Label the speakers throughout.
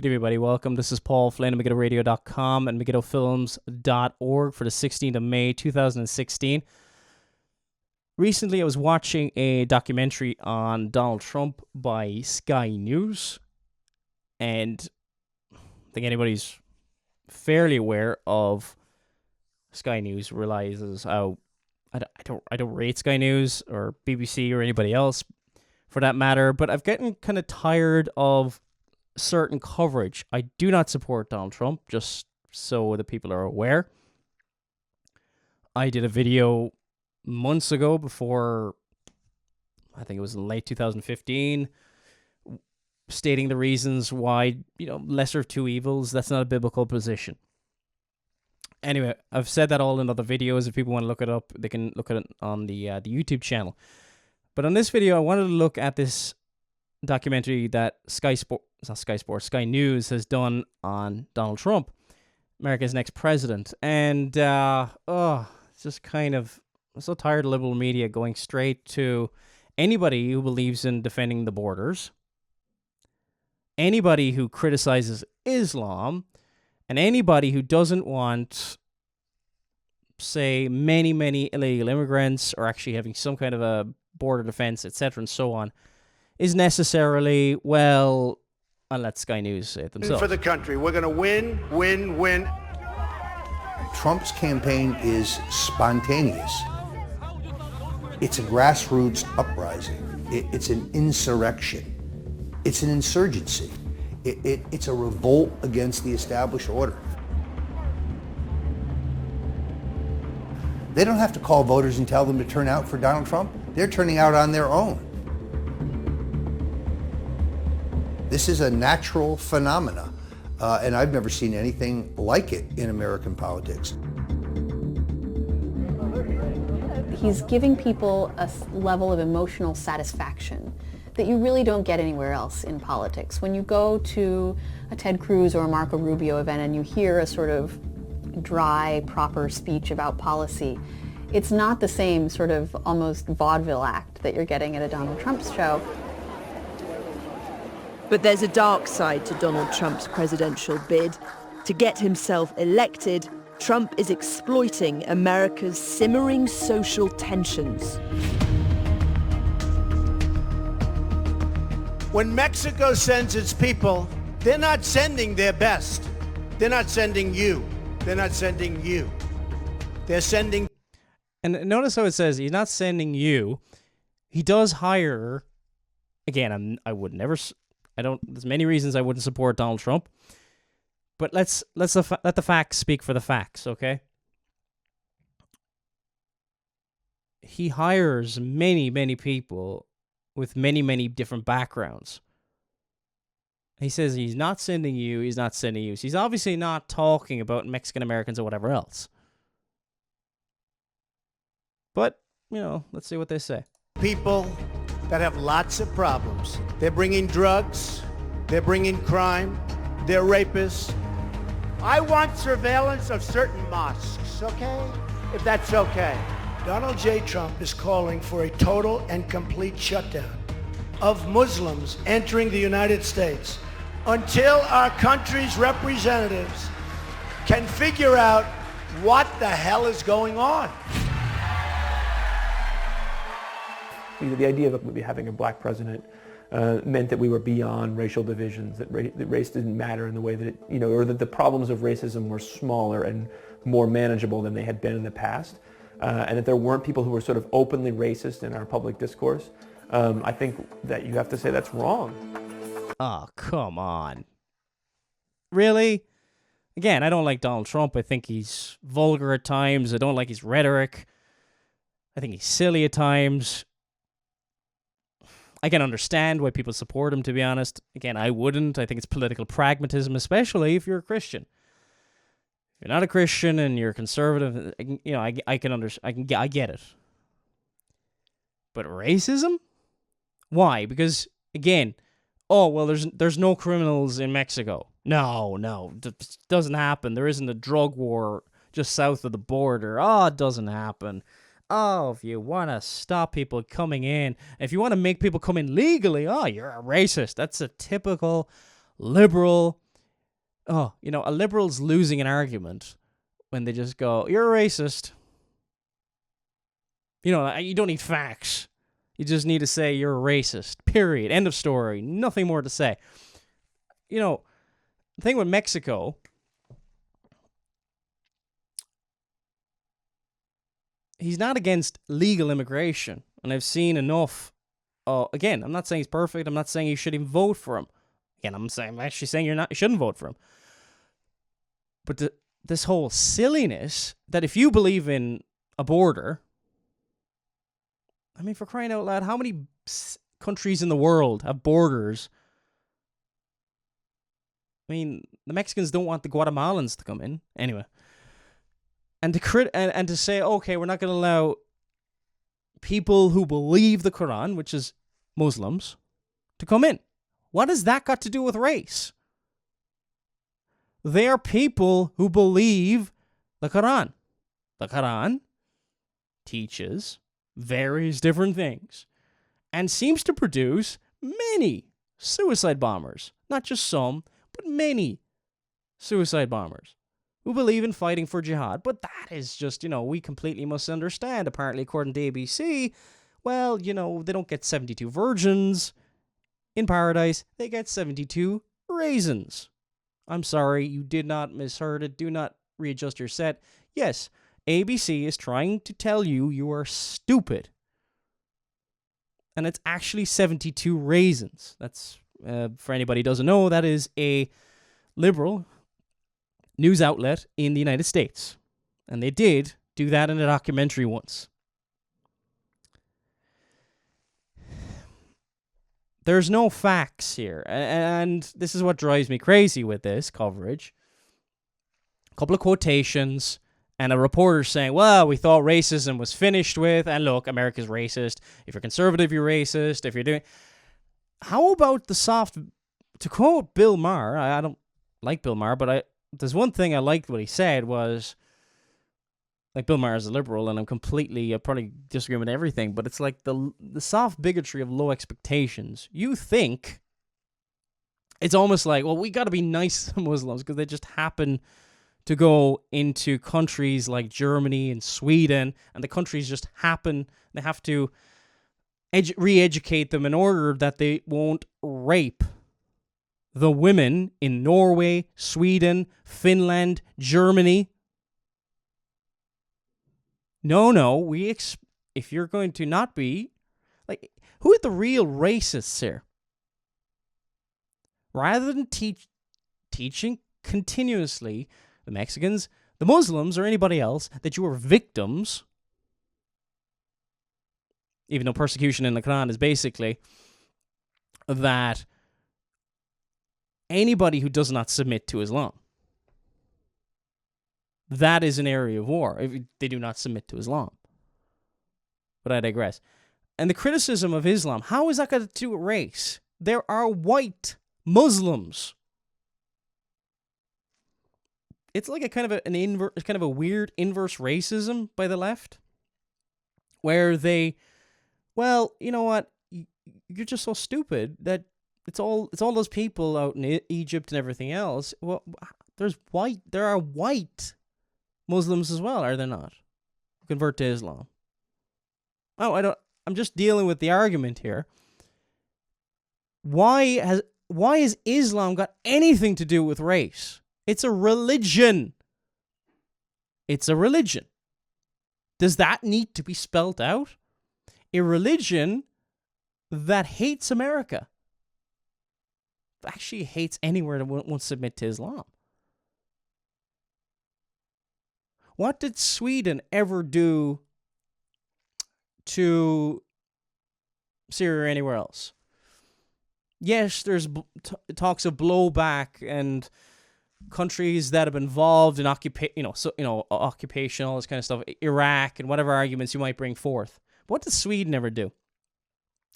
Speaker 1: Good evening, everybody. Welcome. This is Paul Flynn at McGittowRadio.com and McGittowFilms.org for the 16th of May, 2016. Recently, I was watching a documentary on Donald Trump by Sky News, and I think anybody's fairly aware of Sky News realizes how I don't rate Sky News or BBC or anybody else for that matter, but I've gotten kind of tired of certain coverage. I do not support Donald Trump, just so the people are aware. I did a video months ago, before I think it was in late 2015, stating the reasons why, lesser of two evils, that's not a biblical position. Anyway, I've said that all in other videos. If people want to look it up, they can look at it on the YouTube channel. But on this video, I wanted to look at this documentary that Sky News has done on Donald Trump, America's next president. And, it's just kind of, I'm so tired of liberal media going straight to anybody who believes in defending the borders, anybody who criticizes Islam, and anybody who doesn't want, say, many illegal immigrants or actually having some kind of a border defense, etc., and so on, is necessarily, well, and let Sky News say it themselves.
Speaker 2: For the country, we're going to win.
Speaker 3: Trump's campaign is spontaneous. It's a grassroots uprising. It's an insurrection. It's an insurgency. It's a revolt against the established order. They don't have to call voters and tell them to turn out for Donald Trump. They're turning out on their own. This is a natural phenomena, and I've never seen anything like it in American politics.
Speaker 4: He's giving people a level of emotional satisfaction that you really don't get anywhere else in politics. When you go to a Ted Cruz or a Marco Rubio event and you hear a sort of dry, proper speech about policy, it's not the same sort of almost vaudeville act that you're getting at a Donald Trump show.
Speaker 5: But there's a dark side to Donald Trump's presidential bid. To get himself elected, Trump is exploiting America's simmering social tensions.
Speaker 2: When Mexico sends its people, they're not sending their best. They're not sending you. They're not sending you. They're sending...
Speaker 1: And notice how it says he's not sending you. He does hire... Again, there's many reasons I wouldn't support Donald Trump. But let the facts speak for the facts, okay? He hires many people with many different backgrounds. He says he's not sending you, So he's obviously not talking about Mexican Americans or whatever else. But, let's see what they say.
Speaker 2: People that have lots of problems. They're bringing drugs. They're bringing crime. They're rapists. I want surveillance of certain mosques, okay? If that's okay. Donald J. Trump is calling for a total and complete shutdown of Muslims entering the United States until our country's representatives can figure out what the hell is going on.
Speaker 6: The idea of having a black president meant that we were beyond racial divisions, that race didn't matter in the way that it, or that the problems of racism were smaller and more manageable than they had been in the past, and that there weren't people who were sort of openly racist in our public discourse. I think that you have to say that's wrong.
Speaker 1: Oh, come on. Really? Again, I don't like Donald Trump. I think he's vulgar at times. I don't like his rhetoric. I think he's silly at times. I can understand why people support him, to be honest. Again, I wouldn't. I think it's political pragmatism, especially if you're a Christian. If you're not a Christian and you're conservative, I get it. But racism? Why? Because, again, there's no criminals in Mexico. No, it doesn't happen. There isn't a drug war just south of the border. It doesn't happen. If you want to stop people coming in, if you want to make people come in legally, you're a racist. That's a typical liberal a liberal's losing an argument when they just go, "You're a racist." You don't need facts. You just need to say you're a racist. Period. End of story. Nothing more to say. The thing with Mexico, he's not against legal immigration. And I've seen enough. Again, I'm not saying he's perfect. I'm not saying you shouldn't vote for him. Again, I'm actually saying you shouldn't vote for him. But this whole silliness that if you believe in a border, I mean, for crying out loud, how many countries in the world have borders? I mean, the Mexicans don't want the Guatemalans to come in. Anyway. And to say, okay, we're not going to allow people who believe the Quran, which is Muslims, to come in. What has that got to do with race? They are people who believe the Quran. The Quran teaches various different things and seems to produce many suicide bombers. Not just some, but many suicide bombers who believe in fighting for jihad. But that is just, we completely misunderstand. Apparently, according to ABC, well, they don't get 72 virgins in paradise. They get 72 raisins. I'm sorry, you did not misheard it. Do not readjust your set. Yes, ABC is trying to tell you you are stupid. And it's actually 72 raisins. That's, for anybody who doesn't know, that is a liberal news outlet in the United States. And they did do that in a documentary once. There's no facts here. And this is what drives me crazy with this coverage. A couple of quotations and a reporter saying, well, we thought racism was finished with. And look, America's racist. If you're conservative, you're racist. If you're doing... How about the soft... To quote Bill Maher, I don't like Bill Maher, but there's one thing I liked what he said was... Like, Bill Maher is a liberal, and I'm completely, probably disagreeing with everything, but it's like the soft bigotry of low expectations. You think it's almost like, well, we got to be nice to Muslims because they just happen to go into countries like Germany and Sweden, and the countries just happen, they have to re-educate them in order that they won't rape the women in Norway, Sweden, Finland, Germany. No, if you're going to not be, like, who are the real racists here? Rather than teaching continuously the Mexicans, the Muslims, or anybody else that you are victims, even though persecution in the Quran is basically that anybody who does not submit to Islam, that is an area of war if they do not submit to Islam. But I digress. And the criticism of Islam, how is that got to do with race? There are white Muslims. It's like a kind of a weird inverse racism by the left, where they, well, you know what? You're just so stupid that it's all those people out in Egypt and everything else. Well, there are white Muslims as well, are there not? Convert to Islam. I'm just dealing with the argument here. Why has Islam got anything to do with race? It's a religion. It's a religion. Does that need to be spelt out? A religion that hates America. Actually hates anywhere that won't submit to Islam. What did Sweden ever do to Syria or anywhere else? Yes, there's talks of blowback and countries that have been involved in occupation, all this kind of stuff, Iraq and whatever arguments you might bring forth. But what does Sweden ever do?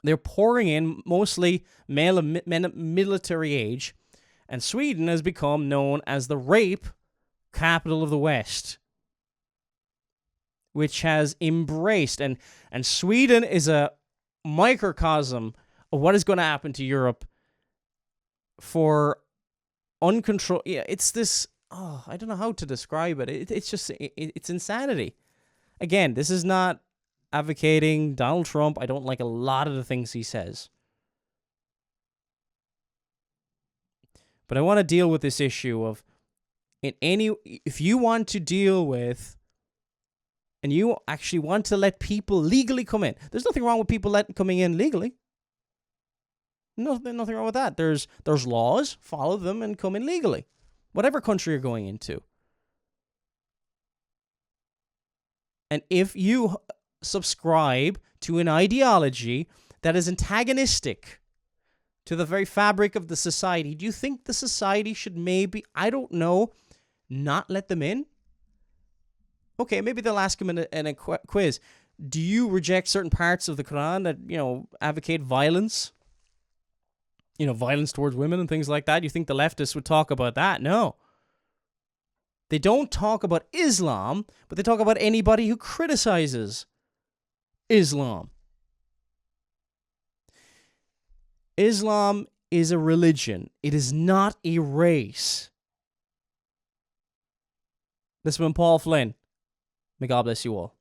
Speaker 1: They're pouring in mostly men of military age, and Sweden has become known as the rape capital of the West, which has embraced, and Sweden is a microcosm of what is going to happen to Europe for uncontrolled. Yeah, it's this. Oh, I don't know how to describe it. It's just it's insanity. Again, this is not advocating Donald Trump. I don't like a lot of the things he says. But I want to deal with this issue of if you want to deal with and you actually want to let people legally come in. There's nothing wrong with people coming in legally. Nothing wrong with that. There's laws, follow them and come in legally. Whatever country you're going into. And if you subscribe to an ideology that is antagonistic to the very fabric of the society, do you think the society should maybe, I don't know, not let them in? Okay, maybe they'll ask him in a quiz. Do you reject certain parts of the Quran that, advocate violence? Violence towards women and things like that? You think the leftists would talk about that? No. They don't talk about Islam, but they talk about anybody who criticizes Islam. Islam is a religion. It is not a race. This has been Paul Flynn. May God bless you all.